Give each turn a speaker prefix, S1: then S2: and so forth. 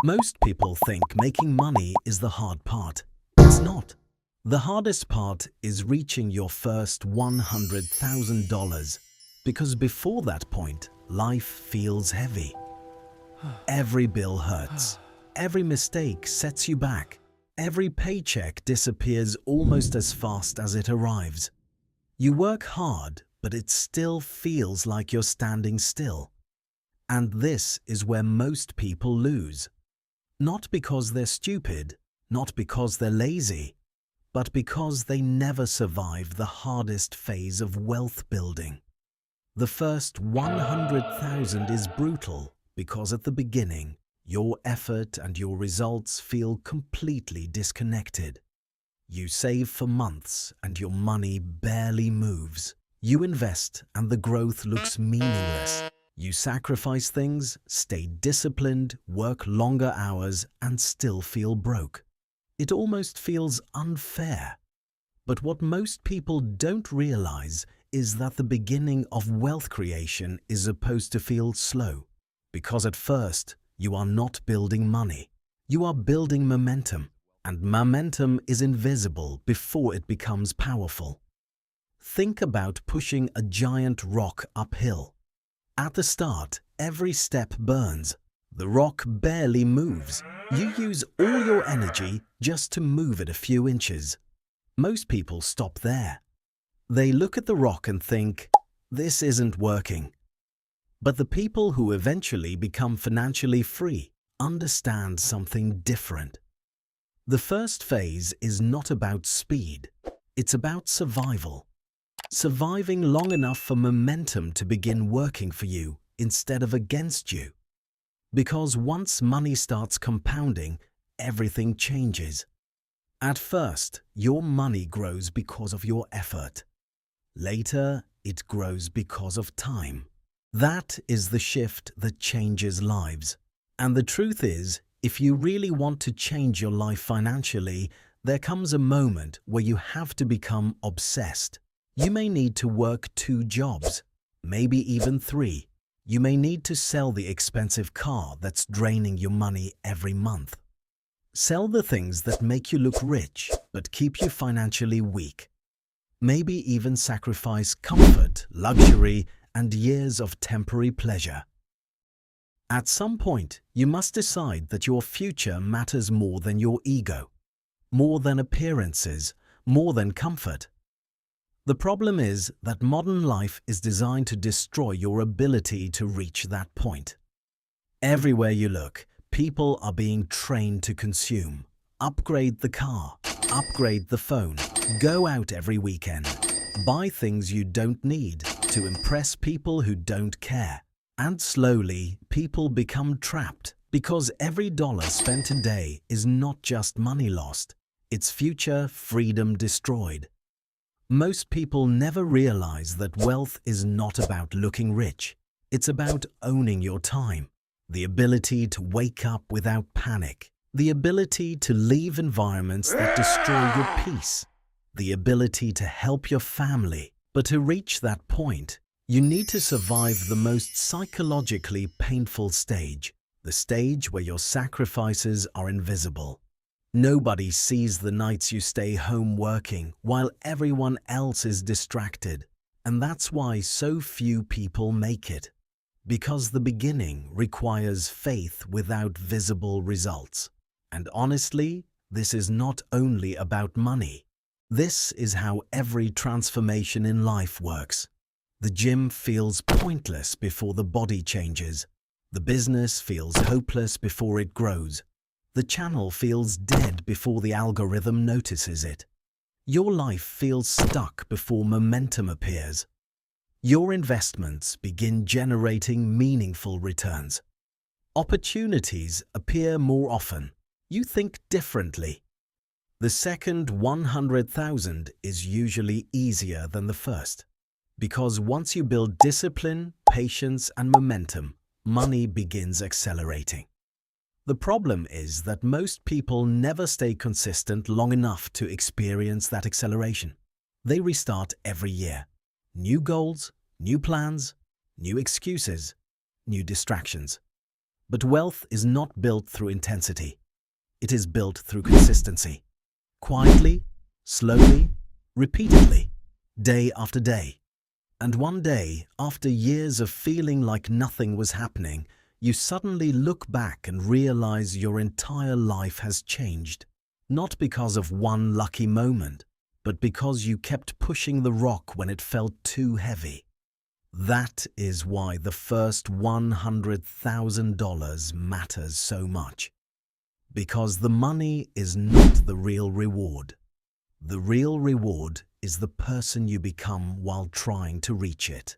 S1: Most people think making money is the hard part. It's not. The hardest part is reaching your first $100,000, because before that point, life feels heavy. Every bill hurts. Every mistake sets you back. Every paycheck disappears almost as fast as it arrives. You work hard, but it still feels like you're standing still. And this is where most people lose. Not because they're stupid, not because they're lazy, but because they never survive the hardest phase of wealth building. The first 100,000 is brutal because at the beginning, your effort and your results feel completely disconnected. You save for months and your money barely moves. You invest and the growth looks meaningless. You sacrifice things, stay disciplined, work longer hours, and still feel broke. It almost feels unfair. But what most people don't realize is that the beginning of wealth creation is supposed to feel slow. Because at first, you are not building money. You are building momentum, and momentum is invisible before it becomes powerful. Think about pushing a giant rock uphill. At the start, every step burns. The rock barely moves. You use all your energy just to move it a few inches. Most people stop there. They look at the rock and think, this isn't working. But the people who eventually become financially free understand something different. The first phase is not about speed. It's about survival. Surviving long enough for momentum to begin working for you instead of against you. Because once money starts compounding, everything changes. At first, your money grows because of your effort. Later, it grows because of time. That is the shift that changes lives. And the truth is, if you really want to change your life financially, there comes a moment where you have to become obsessed. You may need to work 2 jobs, maybe even 3. You may need to sell the expensive car that's draining your money every month. Sell the things that make you look rich but keep you financially weak. Maybe even sacrifice comfort, luxury, and years of temporary pleasure. At some point, you must decide that your future matters more than your ego, more than appearances, more than comfort. The problem is that modern life is designed to destroy your ability to reach that point. Everywhere you look, people are being trained to consume. Upgrade the car, upgrade the phone, go out every weekend, buy things you don't need to impress people who don't care. And slowly, people become trapped because every dollar spent today is not just money lost, it's future freedom destroyed. Most people never realize that wealth is not about looking rich. It's about owning your time, the ability to wake up without panic, the ability to leave environments that destroy your peace, the ability to help your family. But to reach that point, you need to survive the most psychologically painful stage, the stage where your sacrifices are invisible. Nobody sees the nights you stay home working while everyone else is distracted. And that's why so few people make it. Because the beginning requires faith without visible results. And honestly, this is not only about money. This is how every transformation in life works. The gym feels pointless before the body changes. The business feels hopeless before it grows. The channel feels dead before the algorithm notices it. Your life feels stuck before momentum appears. Your investments begin generating meaningful returns. Opportunities appear more often. You think differently. The second 100,000 is usually easier than the first. Because once you build discipline, patience, and momentum, money begins accelerating. The problem is that most people never stay consistent long enough to experience that acceleration. They restart every year. New goals, new plans, new excuses, new distractions. But wealth is not built through intensity. It is built through consistency. Quietly, slowly, repeatedly, day after day. And one day, after years of feeling like nothing was happening, you suddenly look back and realize your entire life has changed. Not because of one lucky moment, but because you kept pushing the rock when it felt too heavy. That is why the first $100,000 matters so much. Because the money is not the real reward. The real reward is the person you become while trying to reach it.